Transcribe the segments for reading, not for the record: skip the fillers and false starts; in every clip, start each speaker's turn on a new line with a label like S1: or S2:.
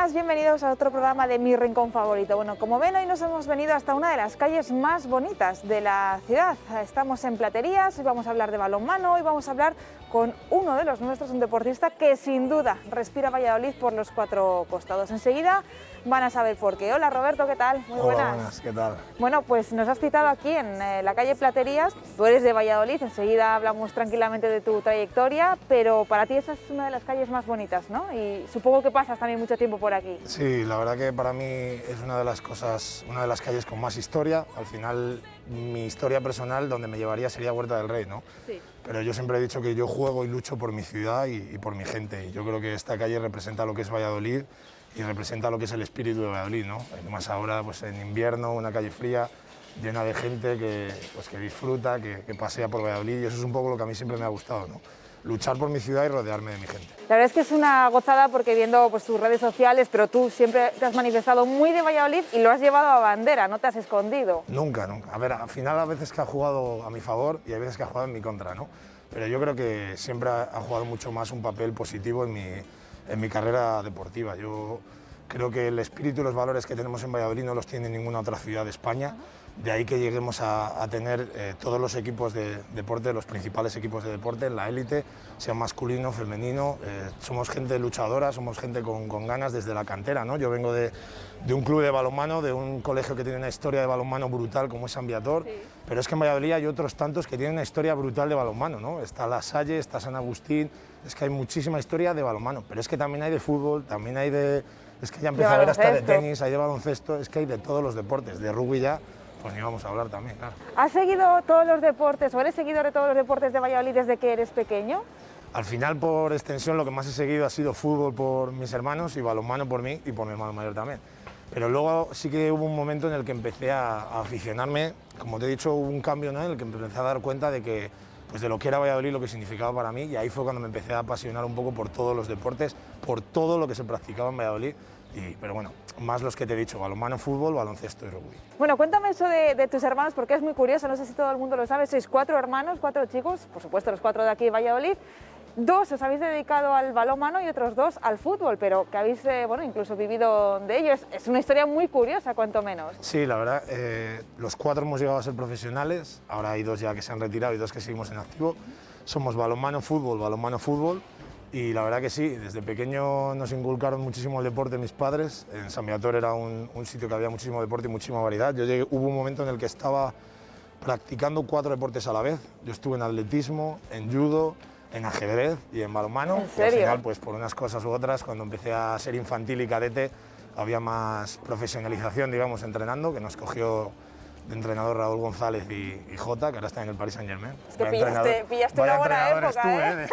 S1: buenas, bienvenidos a otro programa de Mi Rincón Favorito. Bueno, como ven, hoy nos hemos venido hasta una de las calles más bonitas de la ciudad. Estamos en Platerías, hoy vamos a hablar de balonmano, hoy vamos a hablar con uno de los nuestros, un deportista que sin duda respira Valladolid por los cuatro costados. Enseguida van a saber por qué. Hola Roberto, ¿qué tal? Muy buenas.
S2: Hola, buenas, ¿qué tal?
S1: Bueno, pues nos has citado aquí en la calle Platerías. Tú eres de Valladolid, enseguida hablamos tranquilamente de tu trayectoria, pero para ti esa es una de las calles más bonitas, ¿no? Y supongo que pasas también mucho tiempo por aquí.
S2: Sí, la verdad que para mí es una de las calles con más historia. Al final, mi historia personal donde me llevaría sería Huerta del Rey, ¿no? Sí. Pero yo siempre he dicho que yo juego y lucho por mi ciudad y por mi gente. Y yo creo que esta calle representa lo que es Valladolid y representa lo que es el espíritu de Valladolid, ¿no? Más ahora, pues en invierno, una calle fría, llena de gente que disfruta, que pasea por Valladolid, y eso es un poco lo que a mí siempre me ha gustado, ¿no? Luchar por mi ciudad y rodearme de mi gente.
S1: La verdad es que es una gozada porque viendo pues, tus redes sociales, pero tú siempre te has manifestado muy de Valladolid y lo has llevado a bandera, no te has escondido.
S2: Nunca, nunca. A ver, al final a veces que ha jugado a mi favor y hay veces que ha jugado en mi contra, ¿no? Pero yo creo que siempre ha jugado mucho más un papel positivo en mi carrera deportiva. Yo creo que el espíritu y los valores que tenemos en Valladolid no los tiene ninguna otra ciudad de España. De ahí que lleguemos a tener todos los equipos de deporte, los principales equipos de deporte en la élite, sea masculino, femenino. Somos gente luchadora, somos gente con ganas desde la cantera, ¿no? Yo vengo de un club de balonmano, de un colegio que tiene una historia de balonmano brutal como es San Viator, sí. Pero es que en Valladolid hay otros tantos que tienen una historia brutal de balonmano, ¿no? Está La Salle, está San Agustín, es que hay muchísima historia de balonmano, pero es que también hay de fútbol, también hay de... Es que ya empieza a haber hasta de tenis, hay de baloncesto, es que hay de todos los deportes, de rugby ya. Pues ni vamos a hablar también, claro.
S1: ¿Has seguido todos los deportes o eres seguidor de todos los deportes de Valladolid desde que eres pequeño?
S2: Al final, por extensión, lo que más he seguido ha sido fútbol por mis hermanos y balonmano por mí y por mi hermano mayor también. Pero luego sí que hubo un momento en el que empecé a aficionarme, como te he dicho, hubo un cambio, ¿no? En el que me empecé a dar cuenta de que, pues de lo que era Valladolid, lo que significaba para mí, y ahí fue cuando me empecé a apasionar un poco por todos los deportes, por todo lo que se practicaba en Valladolid. Pero bueno, más los que te he dicho, balonmano, fútbol, baloncesto y rugby.
S1: Bueno, cuéntame eso de tus hermanos, porque es muy curioso, no sé si todo el mundo lo sabe, sois 4 hermanos, 4 chicos, por supuesto los 4 de aquí de Valladolid, 2 os habéis dedicado al balonmano y otros 2 al fútbol, pero que habéis, bueno, incluso vivido de ello, es una historia muy curiosa, cuanto menos.
S2: Sí, la verdad, los 4 hemos llegado a ser profesionales, ahora hay 2 ya que se han retirado y 2 que seguimos en activo, somos balonmano, fútbol, y la verdad que sí, desde pequeño nos inculcaron muchísimo el deporte mis padres. En San Viator era un sitio que había muchísimo deporte y muchísima variedad. Hubo un momento en el que estaba practicando 4 deportes a la vez. Yo estuve en atletismo, en judo, en ajedrez y en balonmano.
S1: ¿En serio?
S2: Y al final, pues por unas cosas u otras, cuando empecé a ser infantil y cadete, había más profesionalización, digamos, entrenando, que nos cogió de entrenador Raúl González y Jota, que ahora está en el Paris Saint-Germain.
S1: Es que pillaste una buena época,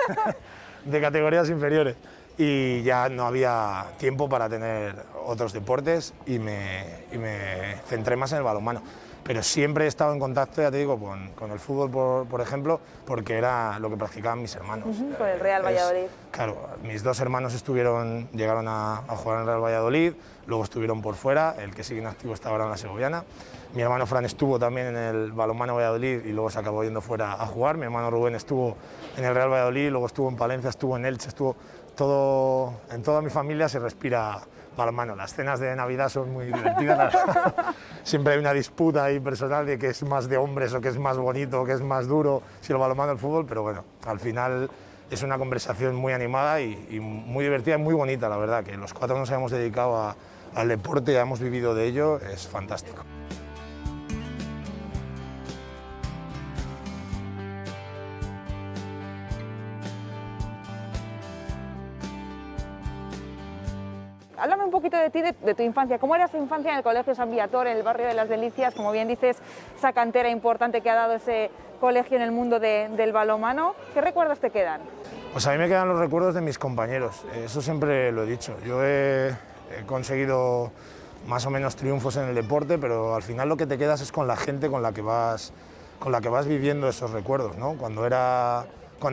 S2: de categorías inferiores, y ya no había tiempo para tener otros deportes y me centré más en el balonmano. Pero siempre he estado en contacto, ya te digo, con el fútbol, por ejemplo, porque era lo que practicaban mis hermanos.
S1: Con el Real Valladolid.
S2: Claro, mis 2 hermanos llegaron a jugar en el Real Valladolid, luego estuvieron por fuera, el que sigue en activo está ahora en la Segoviana. Mi hermano Fran estuvo también en el balonmano Valladolid y luego se acabó yendo fuera a jugar. Mi hermano Rubén estuvo en el Real Valladolid, luego estuvo en Palencia, estuvo en Elche, en toda mi familia se respira balonmano. Las cenas de Navidad son muy divertidas. Siempre hay una disputa ahí personal de que es más de hombres o que es más bonito o que es más duro, si el balonmano o el fútbol, pero bueno, al final es una conversación muy animada y muy divertida y muy bonita, la verdad, que los 4 nos hayamos dedicado al deporte y hemos vivido de ello, es fantástico.
S1: Háblame un poquito de ti, de tu infancia. ¿Cómo era tu infancia en el Colegio San Viator, en el barrio de Las Delicias? Como bien dices, esa cantera importante que ha dado ese colegio en el mundo del balonmano. ¿Qué recuerdos te quedan?
S2: Pues a mí me quedan los recuerdos de mis compañeros, eso siempre lo he dicho. Yo he conseguido más o menos triunfos en el deporte, pero al final lo que te quedas es con la gente con la que vas viviendo esos recuerdos, ¿no? Cuando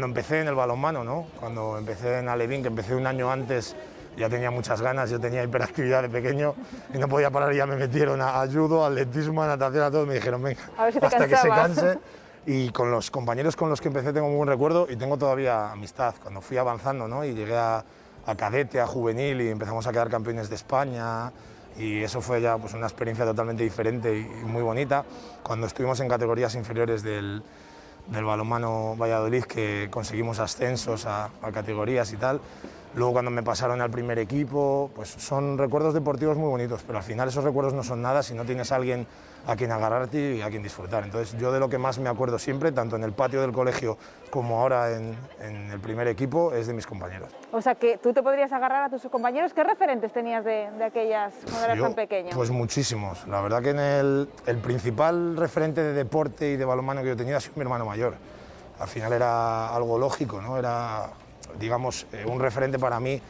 S2: empecé en el balonmano, ¿no? Cuando empecé en Alevín, que empecé un año antes, ya tenía muchas ganas, yo tenía hiperactividad de pequeño y no podía parar, ya me metieron a judo, a atletismo, a natación, a todo, y me dijeron, venga, hasta que se canse. Y con los compañeros con los que empecé tengo muy buen recuerdo y tengo todavía amistad. Cuando fui avanzando, ¿no? Y llegué a a cadete, a juvenil y empezamos a quedar campeones de España y eso fue ya pues, una experiencia totalmente diferente y muy bonita. Cuando estuvimos en categorías inferiores del balonmano Valladolid, que conseguimos ascensos a categorías y tal. Luego cuando me pasaron al primer equipo, pues son recuerdos deportivos muy bonitos, pero al final esos recuerdos no son nada si no tienes a alguien a quien agarrarte y a quien disfrutar. Entonces yo de lo que más me acuerdo siempre, tanto en el patio del colegio como ahora en el primer equipo, es de mis compañeros.
S1: O sea que tú te podrías agarrar a tus compañeros. ¿Qué referentes tenías de aquellas cuando eras tan pequeño?
S2: Pues muchísimos. La verdad que el principal referente de deporte y de balonmano que yo tenía ha sido mi hermano mayor. Al final era algo lógico, ¿no? Era, digamos, un referente para mí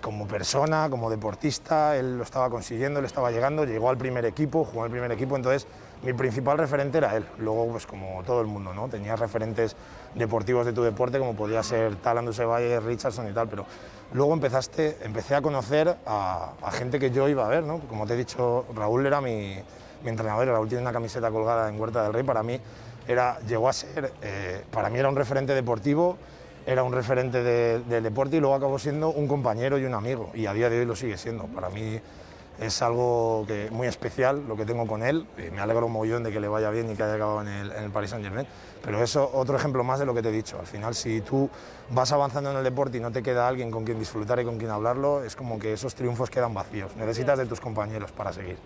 S2: como persona, como deportista. Él lo estaba consiguiendo, él estaba llegando, llegó al primer equipo, jugó en el primer equipo, entonces mi principal referente era él. Luego, pues como todo el mundo, ¿no? Tenías referentes deportivos de tu deporte, como podía ser Tal Andusevalle, Richardson y tal, pero luego empecé a conocer a gente que yo iba a ver, ¿no? Como te he dicho, Raúl era mi entrenador, Raúl tiene una camiseta colgada en Huerta del Rey, para mí llegó a ser, para mí era un referente deportivo, era un referente del deporte y luego acabó siendo un compañero y un amigo, y a día de hoy lo sigue siendo. Para mí es algo muy especial lo que tengo con él, me alegro un mogollón de que le vaya bien y que haya acabado en el Paris Saint-Germain, pero eso otro ejemplo más de lo que te he dicho. Al final, si tú vas avanzando en el deporte y no te queda alguien con quien disfrutar y con quien hablarlo, es como que esos triunfos quedan vacíos, necesitas de tus compañeros para seguir.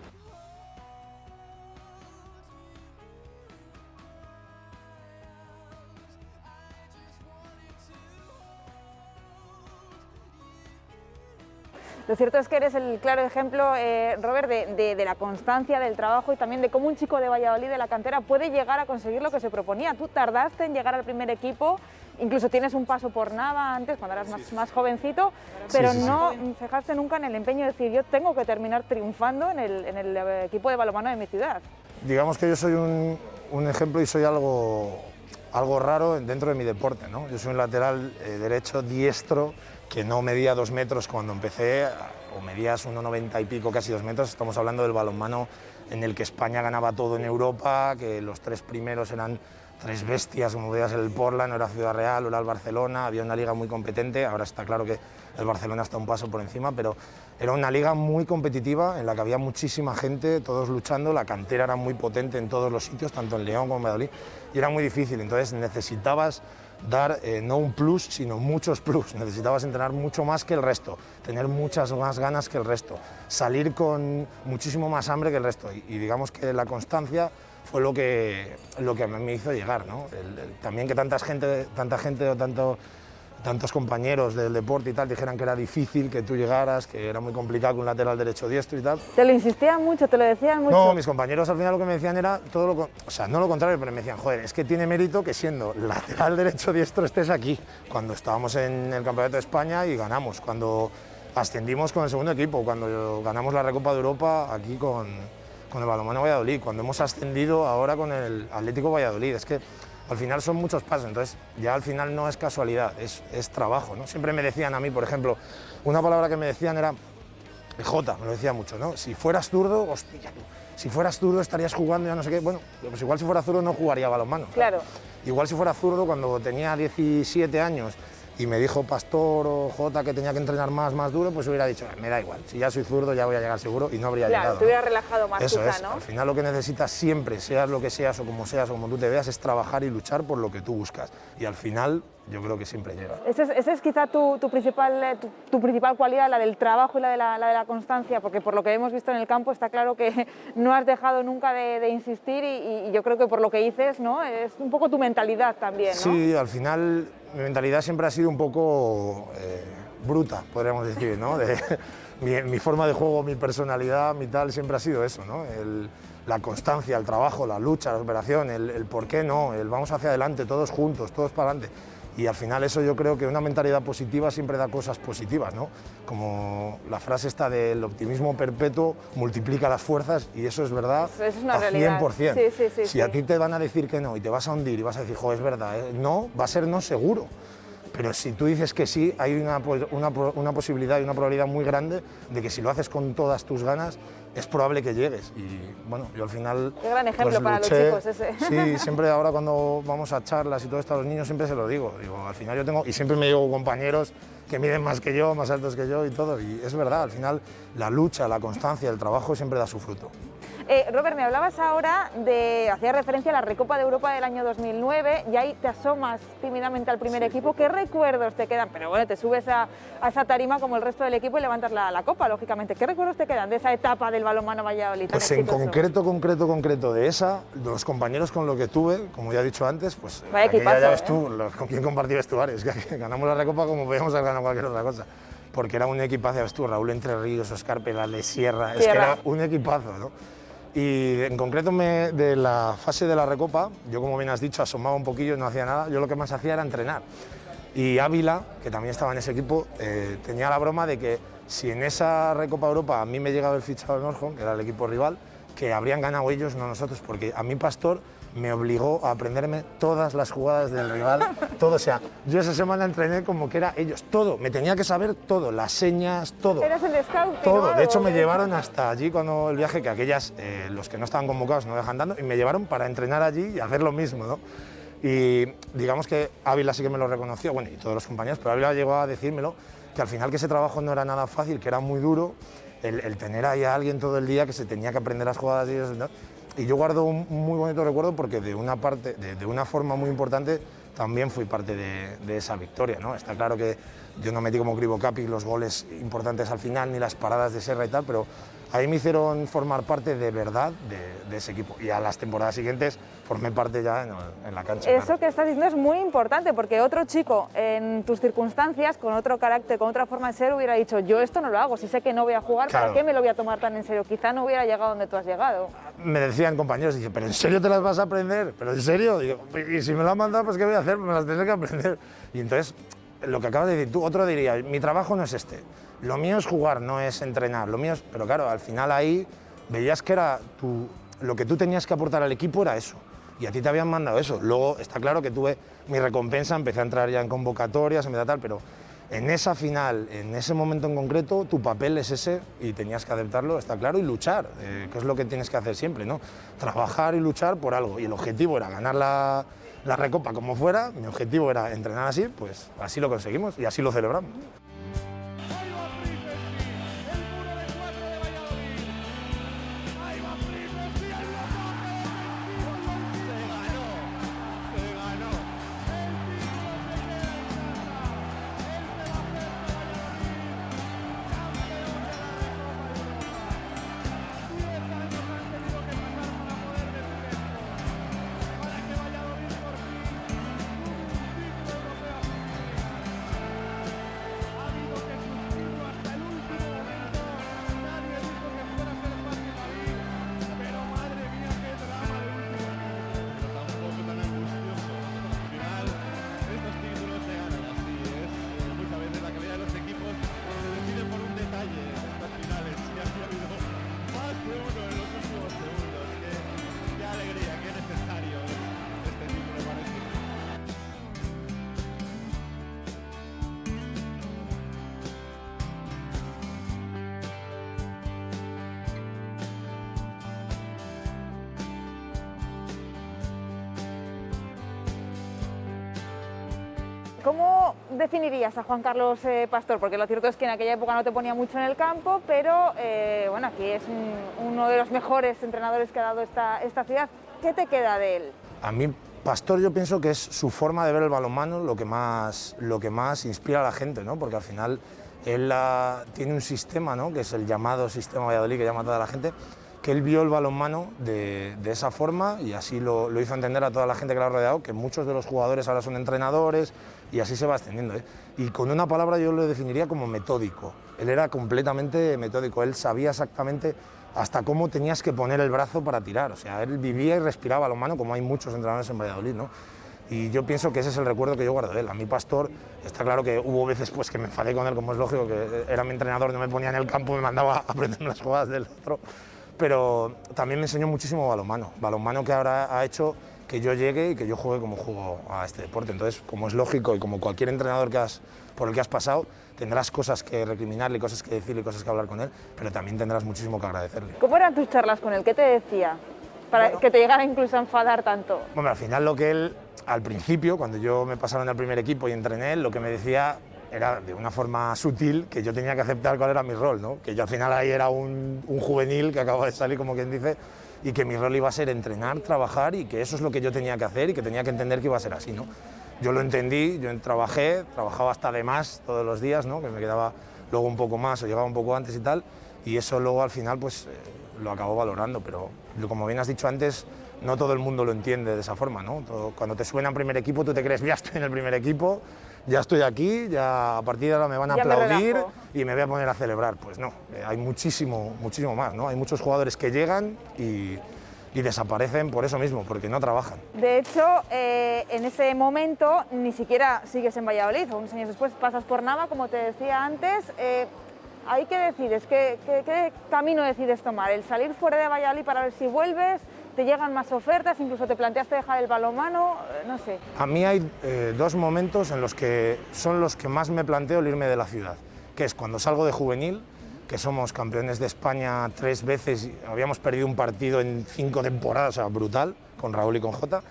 S1: Lo cierto es que eres el claro ejemplo, Robert, de la constancia, del trabajo y también de cómo un chico de Valladolid, de la cantera, puede llegar a conseguir lo que se proponía. Tú tardaste en llegar al primer equipo, incluso tienes un paso por Nava antes, cuando eras más jovencito, pero no fijaste nunca en el empeño de decir, yo tengo que terminar triunfando en el equipo de balonmano de mi ciudad.
S2: Digamos que yo soy un ejemplo y soy algo raro dentro de mi deporte, ¿no? Yo soy un lateral derecho diestro que no medía 2 metros cuando empecé, o medías 1,90 y pico, casi 2 metros. Estamos hablando del balonmano en el que España ganaba todo en Europa, que los 3 primeros eran 3 bestias, como veías el Portland, o era Ciudad Real, o era el Barcelona, había una liga muy competente. Ahora está claro que el Barcelona está un paso por encima, pero era una liga muy competitiva en la que había muchísima gente, todos luchando, la cantera era muy potente en todos los sitios, tanto en León como en Valladolid, y era muy difícil. Entonces necesitabas dar no un plus, sino muchos plus. Necesitabas entrenar mucho más que el resto, tener muchas más ganas que el resto, salir con muchísimo más hambre que el resto. Y digamos que la constancia fue lo que a mí me hizo llegar, ¿no? También que tanta gente o tantos compañeros del deporte y tal dijeran que era difícil que tú llegaras, que era muy complicado que un lateral derecho diestro y tal.
S1: ¿Te lo insistían mucho, te lo decían mucho?
S2: No, mis compañeros al final lo que me decían era todo o sea, no lo contrario, pero me decían, joder, es que tiene mérito que siendo lateral derecho diestro estés aquí. Cuando estábamos en el Campeonato de España y ganamos, cuando ascendimos con el segundo equipo, cuando ganamos la Recopa de Europa aquí con el balonmano Valladolid, cuando hemos ascendido ahora con el Atlético Valladolid. Es que al final son muchos pasos, entonces ya al final no es casualidad, es trabajo, ¿no? Siempre me decían a mí, por ejemplo, una palabra que me decían era Jota, me lo decía mucho, ¿no? Si fueras zurdo, hostia, si fueras zurdo estarías jugando ya no sé qué. Bueno, pues igual si fuera zurdo no jugaría balonmano.
S1: Claro.
S2: Igual si fuera zurdo cuando tenía 17 años y me dijo Pastor o Jota que tenía que entrenar más duro, pues hubiera dicho, me da igual, si ya soy zurdo ya voy a llegar seguro, y no habría llegado.
S1: Claro, te hubiera relajado más.
S2: Eso
S1: quizá,
S2: es,
S1: ¿no?
S2: al final lo que necesitas siempre, seas lo que seas o como tú te veas, es trabajar y luchar por lo que tú buscas, y al final yo creo que siempre llega.
S1: Esa es quizá tu principal cualidad, la del trabajo y la de la constancia, porque por lo que hemos visto en el campo está claro que no has dejado nunca de insistir y yo creo que por lo que dices, ¿no? Es un poco tu mentalidad también, ¿no?
S2: Sí, al final mi mentalidad siempre ha sido un poco bruta, podríamos decir, ¿no? Mi forma de juego, mi personalidad, mi tal, siempre ha sido eso, ¿no? La constancia, el trabajo, la lucha, la superación, el por qué no, el vamos hacia adelante, todos juntos, todos para adelante. Y al final eso yo creo que una mentalidad positiva siempre da cosas positivas, ¿no? Como la frase esta del optimismo perpetuo multiplica las fuerzas, y eso es verdad.
S1: Eso es una realidad.
S2: 100%. Si a ti te van a decir que no y te vas a hundir y vas a decir, jo, es verdad, no, va a ser no seguro. Pero si tú dices que sí, hay una posibilidad y una probabilidad muy grande de que si lo haces con todas tus ganas, es probable que llegues. Y bueno, yo al final...
S1: Qué gran ejemplo
S2: pues,
S1: para los chicos ese.
S2: Sí, siempre ahora cuando vamos a charlas y todo esto a los niños siempre se lo digo. Al final yo tengo, y siempre me llevo compañeros que miden más que yo, más altos que yo y todo. Y es verdad, al final la lucha, la constancia, el trabajo siempre da su fruto.
S1: Robert, me hablabas ahora hacías referencia a la Recopa de Europa del año 2009 y ahí te asomas tímidamente al primer equipo. ¿Qué recuerdos te quedan? Pero bueno, te subes a esa tarima como el resto del equipo y levantas la copa, lógicamente. ¿Qué recuerdos te quedan de esa etapa del balonmano Valladolid?
S2: Pues en concreto de esa, los compañeros con los que tuve, como ya he dicho antes, pues
S1: vaya equipazo,
S2: ya ves tú, con quién compartí vestuarios, que ganamos la Recopa como podíamos haber ganado cualquier otra cosa. Porque era un equipazo, ya ves tú, Raúl Entre Ríos, Oscar Perales, Sierra, es que era un equipazo, ¿no? Y en concreto de la fase de la Recopa, yo como bien has dicho, asomaba un poquillo y no hacía nada, yo lo que más hacía era entrenar. Y Ávila, que también estaba en ese equipo, tenía la broma de que si en esa Recopa Europa a mí me llegaba el fichado de Norjón, que era el equipo rival, que habrían ganado ellos, no nosotros, porque a mí Pastor me obligó a aprenderme todas las jugadas del rival, todo, o sea, yo esa semana entrené como que era ellos, todo, me tenía que saber todo, las señas, todo.
S1: ¿Eras el scout?
S2: Todo, de hecho me llevaron hasta allí cuando el viaje, que aquellas, los que no estaban convocados no dejan dando, y me llevaron para entrenar allí y hacer lo mismo, ¿no? Y digamos que Ávila sí que me lo reconoció, bueno, y todos los compañeros, pero Ávila llegó a decírmelo, que al final que ese trabajo no era nada fácil, que era muy duro, el tener ahí a alguien todo el día que se tenía que aprender las jugadas de ellos, ¿no? Y yo guardo un muy bonito recuerdo porque de una forma muy importante también fui parte de esa victoria, ¿no? Está claro que yo no metí como Crivo Capi los goles importantes al final, ni las paradas de Serra y tal, pero ahí me hicieron formar parte de verdad de ese equipo. Y a las temporadas siguientes formé parte ya en la cancha.
S1: Eso
S2: claro.
S1: que estás diciendo es muy importante, porque otro chico en tus circunstancias, con otro carácter, con otra forma de ser, hubiera dicho, yo esto no lo hago, si sé que no voy a jugar,
S2: Claro.
S1: ¿para qué me lo voy a tomar tan en serio? Quizá no hubiera llegado donde tú has llegado.
S2: Me decían compañeros, dije, ¿pero en serio te las vas a aprender? ¿Pero en serio? Digo, y si me lo han mandado, pues ¿qué voy a hacer? Me las tendré que aprender. Y entonces, lo que acabas de decir tú, otro diría, mi trabajo no es este, lo mío es jugar, no es entrenar, lo mío es... Pero claro, al final ahí veías que era lo que tú tenías que aportar al equipo era eso, y a ti te habían mandado eso. Luego está claro que tuve mi recompensa, empecé a entrar ya en convocatorias, tal, pero en esa final, en ese momento en concreto, tu papel es ese y tenías que aceptarlo, está claro, y luchar, que es lo que tienes que hacer siempre, ¿no? Trabajar y luchar por algo, y el objetivo era ganar la Recopa como fuera, mi objetivo era entrenar así, pues así lo conseguimos y así lo celebramos.
S1: ¿Cómo definirías a Juan Carlos Pastor? Porque lo cierto es que en aquella época no te ponía mucho en el campo, pero bueno, aquí es uno de los mejores entrenadores que ha dado esta ciudad. ¿Qué te queda de él?
S2: A mí, Pastor, yo pienso que es su forma de ver el balonmano lo que más inspira a la gente, ¿no? Porque al final él tiene un sistema, ¿no? Que es el llamado Sistema Valladolid, que llama a toda la gente, que él vio el balonmano de esa forma y así lo hizo entender a toda la gente que lo ha rodeado, que muchos de los jugadores ahora son entrenadores y así se va extendiendo, ¿eh? Y con una palabra yo lo definiría como metódico. Él era completamente metódico, él sabía exactamente hasta cómo tenías que poner el brazo para tirar, o sea, él vivía y respiraba balonmano como hay muchos entrenadores en Valladolid, ¿no? Y yo pienso que ese es el recuerdo que yo guardo de él. A mí Pastor, está claro que hubo veces pues, que me enfadé con él, como es lógico, que era mi entrenador, no me ponía en el campo, me mandaba a aprender las jugadas del otro, pero también me enseñó muchísimo balonmano que ahora ha hecho que yo llegue y que yo juegue como juego a este deporte. Entonces, como es lógico y como cualquier entrenador por el que has pasado, tendrás cosas que recriminarle, cosas que decirle, cosas que hablar con él, pero también tendrás muchísimo que agradecerle.
S1: ¿Cómo eran tus charlas con él? ¿Qué te decía? Para que te llegara incluso a enfadar tanto.
S2: Bueno, al final lo que él, al principio, cuando yo me pasaron al primer equipo y entrené, lo que me decía era de una forma sutil que yo tenía que aceptar cuál era mi rol, ¿no? Que yo al final ahí era un juvenil que acababa de salir, como quien dice, y que mi rol iba a ser entrenar, trabajar y que eso es lo que yo tenía que hacer y que tenía que entender que iba a ser así, ¿no? Yo lo entendí, yo trabajaba hasta de más todos los días, ¿no? Que me quedaba luego un poco más o llegaba un poco antes y tal, y eso luego al final pues lo acabo valorando, pero como bien has dicho antes, no todo el mundo lo entiende de esa forma, ¿no? Cuando te suena en primer equipo tú te crees, ya estoy en el primer equipo, ya estoy aquí, ya a partir de ahora me van a aplaudir y me voy a poner a celebrar. Pues no, hay muchísimo más, ¿no? Hay muchos jugadores que llegan y desaparecen por eso mismo, porque no trabajan.
S1: De hecho, en ese momento ni siquiera sigues en Valladolid, unos años después pasas por Nava, como te decía antes. ¿Ahí qué decides? ¿Qué camino decides tomar? ¿El salir fuera de Valladolid para ver si vuelves? ¿Te llegan más ofertas? ¿Incluso te planteaste dejar el balonmano? No sé.
S2: A mí hay dos momentos en los que son los que más me planteo el irme de la ciudad, que es cuando salgo de juvenil, que somos campeones de España 3 veces, habíamos perdido un partido en 5 temporadas, o sea, brutal, con Raúl y con Jota,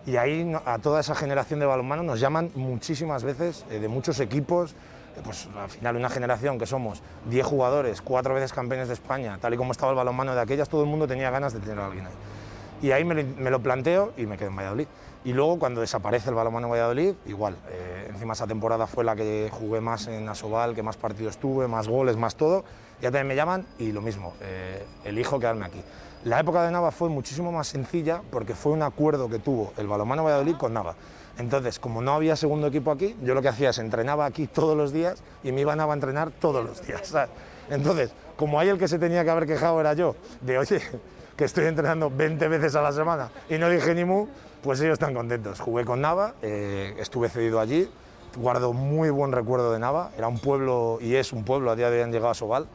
S2: y ahí a toda esa generación de balonmano nos llaman muchísimas veces de muchos equipos, pues al final una generación que somos 10 jugadores, 4 veces campeones de España, tal y como estaba el balonmano de aquellas, todo el mundo tenía ganas de tener a alguien ahí. Y ahí me lo planteo y me quedo en Valladolid. Y luego cuando desaparece el balonmano en Valladolid, igual, encima esa temporada fue la que jugué más en Asobal, que más partidos tuve, más goles, más todo, ya también me llaman y lo mismo, elijo quedarme aquí. La época de Nava fue muchísimo más sencilla porque fue un acuerdo que tuvo el balonmano Valladolid con Nava. Entonces, como no había segundo equipo aquí, yo lo que hacía es entrenaba aquí todos los días y me iba a Nava a entrenar todos los días, ¿sabes? Entonces, como ahí el que se tenía que haber quejado era yo, de oye, que estoy entrenando 20 veces a la semana y no dije ni mu, pues ellos están contentos. Jugué con Nava, estuve cedido allí, guardo muy buen recuerdo de Nava, era un pueblo y es un pueblo, a día de hoy han llegado a Sobal,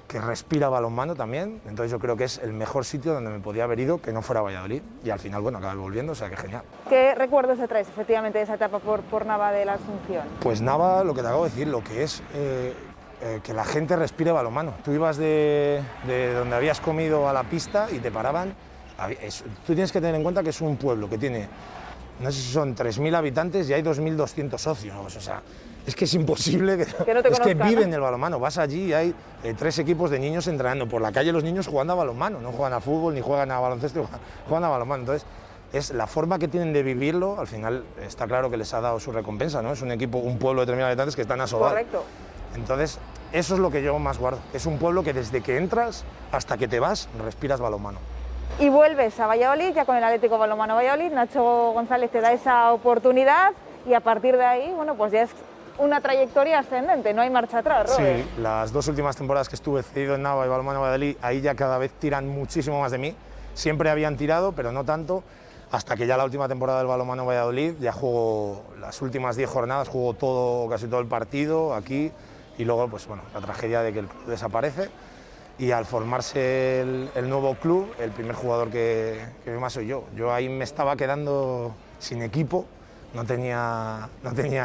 S2: que respira balonmano también, entonces yo creo que es el mejor sitio donde me podía haber ido que no fuera Valladolid y al final, bueno, acabé volviendo, o sea que genial.
S1: ¿Qué recuerdos te traes efectivamente de esa etapa por Nava de la Asunción?
S2: Pues Nava, lo que te acabo de decir, lo que es que la gente respire balonmano. Tú ibas de donde habías comido a la pista y te paraban. Tú tienes que tener en cuenta que es un pueblo que tiene, no sé si son 3.000 habitantes y hay 2.200 socios, o sea, es que es imposible que
S1: no te
S2: es que
S1: conozcan,
S2: viven
S1: ¿no?
S2: el balonmano. Vas allí y hay 3 equipos de niños entrenando. Por la calle los niños jugando a balonmano, no juegan a fútbol ni juegan a baloncesto, juegan a balonmano. Entonces, es la forma que tienen de vivirlo, al final está claro que les ha dado su recompensa, ¿no? Es un equipo, un pueblo de 3.000 habitantes que están a Sobal.
S1: Correcto.
S2: Entonces, eso es lo que yo más guardo. Es un pueblo que desde que entras hasta que te vas, respiras balonmano.
S1: Y vuelves a Valladolid, ya con el Atlético Balonmano Valladolid, Nacho González te da esa oportunidad y a partir de ahí, bueno, pues ya es una trayectoria ascendente, no hay marcha atrás, Robert.
S2: Sí, las 2 últimas temporadas que estuve cedido en Nava y Balonmano Valladolid, ahí ya cada vez tiran muchísimo más de mí. Siempre habían tirado, pero no tanto, hasta que ya la última temporada del Balonmano Valladolid, ya juego las últimas 10 jornadas, juego casi todo el partido aquí, y luego, pues bueno, la tragedia de que el club desaparece, y al formarse el nuevo club, el primer jugador que más soy yo. Yo ahí me estaba quedando sin equipo, no tenía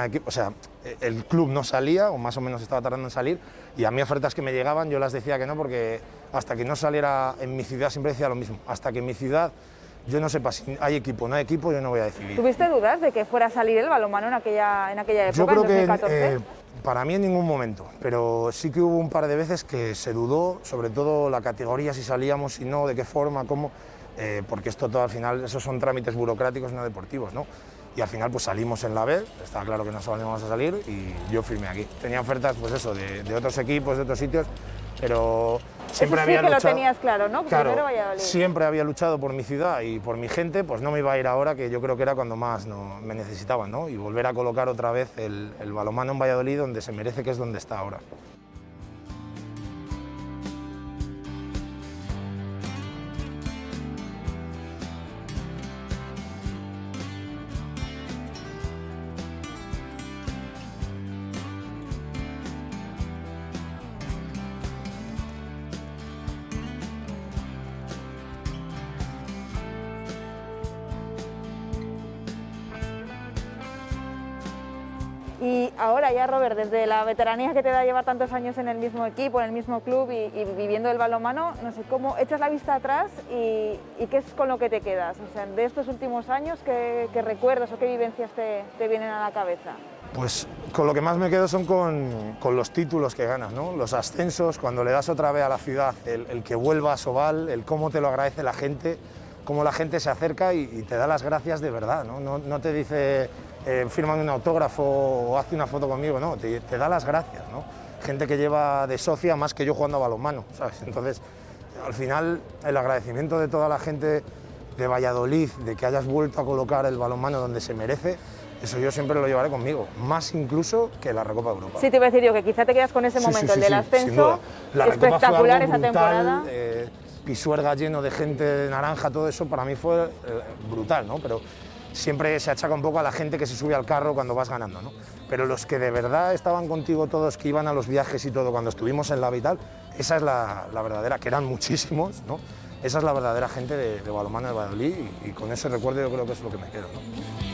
S2: equipo, o sea, el club no salía, o más o menos estaba tardando en salir, y a mí ofertas que me llegaban yo las decía que no, porque hasta que no saliera en mi ciudad, siempre decía lo mismo, hasta que en mi ciudad yo no sepa si hay equipo o no hay equipo, yo no voy a decidir.
S1: ¿Tuviste dudas de que fuera a salir el balonmano en aquella época,
S2: yo creo
S1: en 2014?
S2: Que para mí en ningún momento, pero sí que hubo un par de veces que se dudó, sobre todo la categoría, si salíamos, si no, de qué forma, cómo, porque esto todo al final, esos son trámites burocráticos no deportivos, ¿no? Y al final pues salimos en la B, estaba claro que no íbamos a salir y yo firmé aquí. Tenía ofertas pues eso, de otros equipos, de otros sitios, pero siempre
S1: eso sí
S2: había
S1: que
S2: luchado.
S1: Lo tenías claro, ¿no?
S2: Claro,
S1: primero Valladolid.
S2: siempre había luchado por mi ciudad y por mi gente, pues no me iba a ir ahora, que yo creo que era cuando más me necesitaban, ¿no? Y volver a colocar otra vez el balonmano en Valladolid donde se merece, que es donde está ahora.
S1: Y ahora ya, Robert, desde la veteranía que te da llevar tantos años en el mismo equipo, en el mismo club y viviendo el balonmano, no sé, ¿cómo echas la vista atrás y qué es con lo que te quedas? O sea, de estos últimos años, ¿qué recuerdos o qué vivencias te vienen a la cabeza?
S2: Pues con lo que más me quedo son con los títulos que ganas, ¿no? Los ascensos, cuando le das otra vez a la ciudad, el que vuelva a Sobal, el cómo te lo agradece la gente, cómo la gente se acerca y te da las gracias de verdad, ¿no? No te dice fírmame un autógrafo o hazte una foto conmigo, no, te da las gracias, ¿no? Gente que lleva de socia más que yo jugando a balonmano, ¿sabes? Entonces, al final, el agradecimiento de toda la gente de Valladolid, de que hayas vuelto a colocar el balonmano donde se merece, eso yo siempre lo llevaré conmigo, más incluso que la Recopa de Europa.
S1: Sí, te iba a decir yo que quizá te quedas con ese momento, el del ascenso, espectacular esa temporada.
S2: Pisuerga lleno de gente de naranja, todo eso para mí fue brutal, ¿no? Pero siempre se achaca un poco a la gente que se sube al carro cuando vas ganando, ¿no? Pero los que de verdad estaban contigo todos, que iban a los viajes y todo, cuando estuvimos en la Vital, esa es la verdadera, que eran muchísimos, ¿no? Esa es la verdadera gente de balonmano de Valladolid y con ese recuerdo yo creo que es lo que me quedo, ¿no?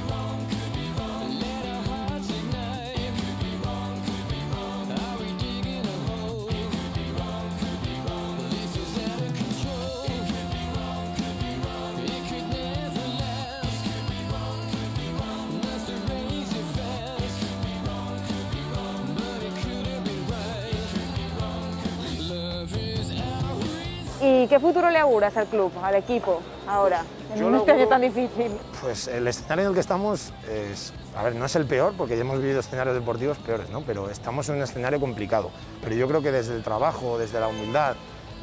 S1: ¿Y qué futuro le auguras al club, al equipo, ahora, en este año tan difícil?
S2: Pues el escenario en el que estamos es, a ver, no es el peor, porque ya hemos vivido escenarios deportivos peores, ¿no? Pero estamos en un escenario complicado. Pero yo creo que desde el trabajo, desde la humildad,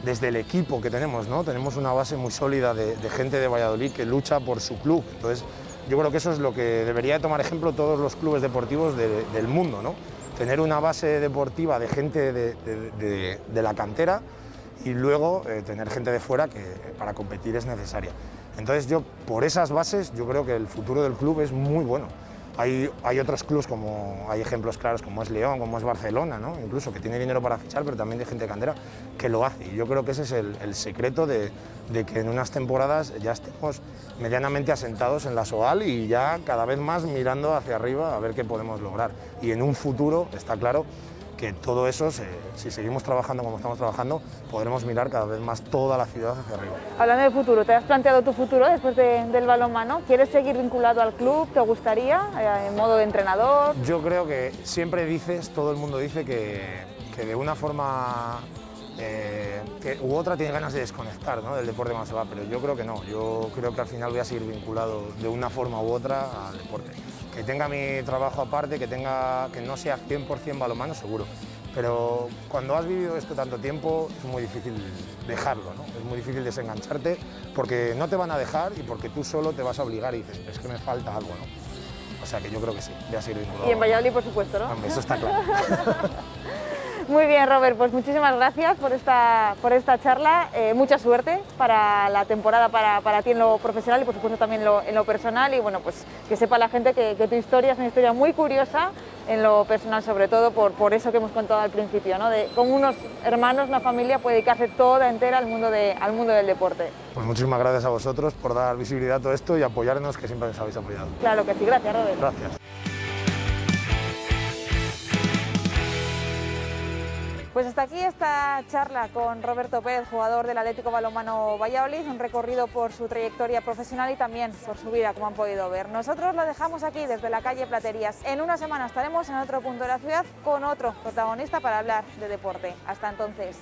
S2: desde el equipo que tenemos, ¿no? Tenemos una base muy sólida de gente de Valladolid que lucha por su club. Entonces, yo creo que eso es lo que debería de tomar ejemplo todos los clubes deportivos del mundo, ¿no? Tener una base deportiva de gente de la cantera y luego tener gente de fuera que para competir es necesaria. Entonces yo, por esas bases, yo creo que el futuro del club es muy bueno. Hay otros clubes, hay ejemplos claros como es León, como es Barcelona, ¿no? Incluso que tiene dinero para fichar, pero también de gente de cantera que lo hace. Y yo creo que ese es el secreto de que en unas temporadas ya estemos medianamente asentados en la SOAL y ya cada vez más mirando hacia arriba a ver qué podemos lograr. Y en un futuro, está claro, que todo eso, si seguimos trabajando como estamos trabajando, podremos mirar cada vez más toda la ciudad hacia arriba.
S1: Hablando de futuro, ¿te has planteado tu futuro después del balonmano? ¿Quieres seguir vinculado al club? ¿Te gustaría, en modo de entrenador?
S2: Yo creo que siempre dices, todo el mundo dice que de una forma u otra tiene ganas de desconectar, ¿no?, del deporte cuando se va, pero yo creo que no. Yo creo que al final voy a seguir vinculado de una forma u otra al deporte. Que tenga mi trabajo aparte, que no sea 100% balonmano, seguro. Pero cuando has vivido esto tanto tiempo es muy difícil dejarlo, ¿no? Es muy difícil desengancharte porque no te van a dejar y porque tú solo te vas a obligar y dices, es que me falta algo, ¿no? O sea que yo creo que sí, voy a seguir vinculado.
S1: Y en Valladolid, por supuesto, ¿no?
S2: Hombre, eso está claro.
S1: Muy bien, Robert, pues muchísimas gracias por esta charla. Mucha suerte para la temporada para ti en lo profesional y por supuesto también en lo personal. Y bueno, pues que sepa la gente que tu historia es una historia muy curiosa en lo personal, sobre todo por eso que hemos contado al principio, ¿no? De cómo unos hermanos, una familia puede dedicarse toda entera al mundo del deporte.
S2: Pues muchísimas gracias a vosotros por dar visibilidad a todo esto y apoyarnos, que siempre nos habéis apoyado.
S1: Claro que sí, gracias, Robert.
S2: Gracias.
S1: Pues hasta aquí esta charla con Roberto Pérez, jugador del Atlético Balonmano Valladolid, un recorrido por su trayectoria profesional y también por su vida, como han podido ver. Nosotros lo dejamos aquí desde la calle Platerías. En una semana estaremos en otro punto de la ciudad con otro protagonista para hablar de deporte. Hasta entonces.